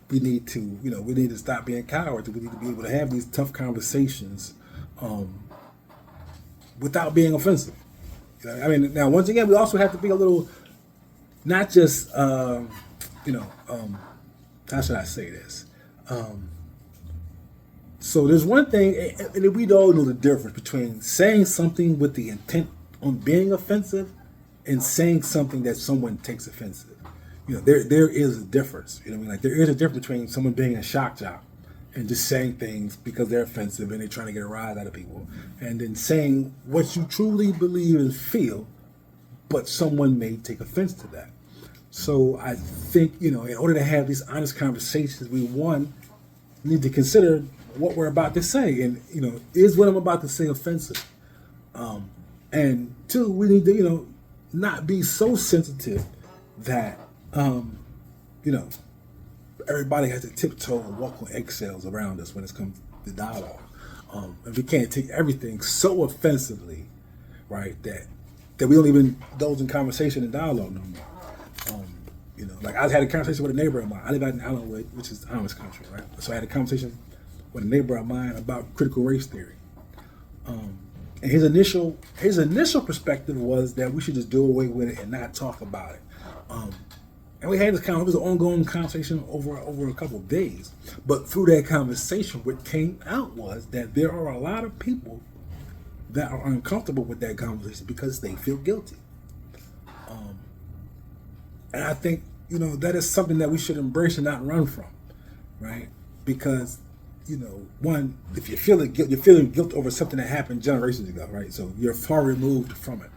we need to, we need to stop being cowards. We need to be able to have these tough conversations without being offensive. I mean, now once again, we also have to be a little, not just, how should I say this? So there's one thing, and we all know the difference between saying something with the intent on being offensive and saying something that someone takes offensive. There is a difference. Like there is a difference between someone being a shock jock and just saying things because they're offensive and they're trying to get a rise out of people, and then saying what you truly believe and feel, but someone may take offense to that. So I think, in order to have these honest conversations, we need to consider what we're about to say, and is what I'm about to say offensive? And two, we need to not be so sensitive that everybody has to tiptoe and walk on eggshells around us when it comes to dialogue. And we can't take everything so offensively, right? That we don't even indulge in conversation and dialogue no more. Like I had a conversation with a neighbor of mine. I live out in Allenwood, which is Amish country, right? So I had a conversation with a neighbor of mine about critical race theory. And his initial perspective was that we should just do away with it and not talk about it. And we had this it was an ongoing conversation over a couple of days. But through that conversation, what came out was that there are a lot of people that are uncomfortable with that conversation because they feel guilty. And I think, that is something that we should embrace and not run from, right? Because, one, if you're feeling guilt over something that happened generations ago, right? So you're far removed from it.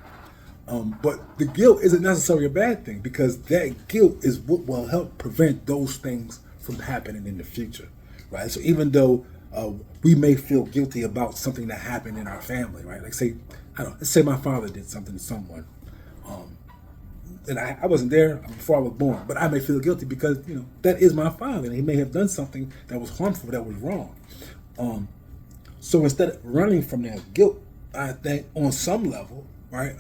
But the guilt isn't necessarily a bad thing, because that guilt is what will help prevent those things from happening in the future, right? So even though we may feel guilty about something that happened in our family, right? Like let's say my father did something to someone, and I wasn't there before I was born, but I may feel guilty because that is my father, and he may have done something that was harmful, that was wrong. So instead of running from that guilt, I think on some level, right,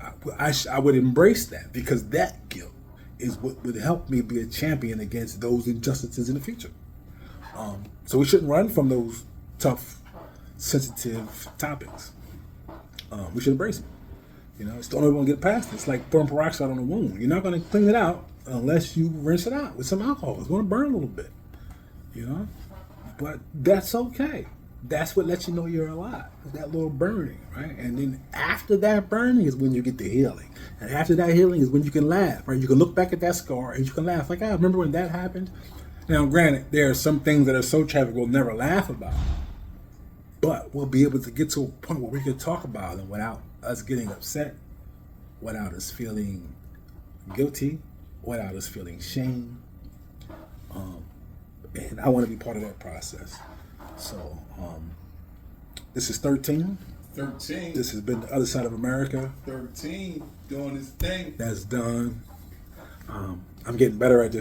I would embrace that, because that guilt is what would help me be a champion against those injustices in the future. So we shouldn't run from those tough, sensitive topics. We should embrace them. It's the only way we're going to get past it. It's like throwing peroxide on a wound. You're not going to clean it out unless you rinse it out with some alcohol. It's going to burn a little bit, But that's okay. That's what lets you know you're alive. That little burning, right? And then after that burning is when you get the healing. And after that healing is when you can laugh, right? You can look back at that scar and you can laugh. Like, I remember when that happened. Now, granted, there are some things that are so tragic we'll never laugh about. But we'll be able to get to a point where we can talk about them without us getting upset, without us feeling guilty, without us feeling shame. And I want to be part of that process. So, this is 13. 13. This has been The Other Side of America. 13, doing his thing. That's done. I'm getting better at this.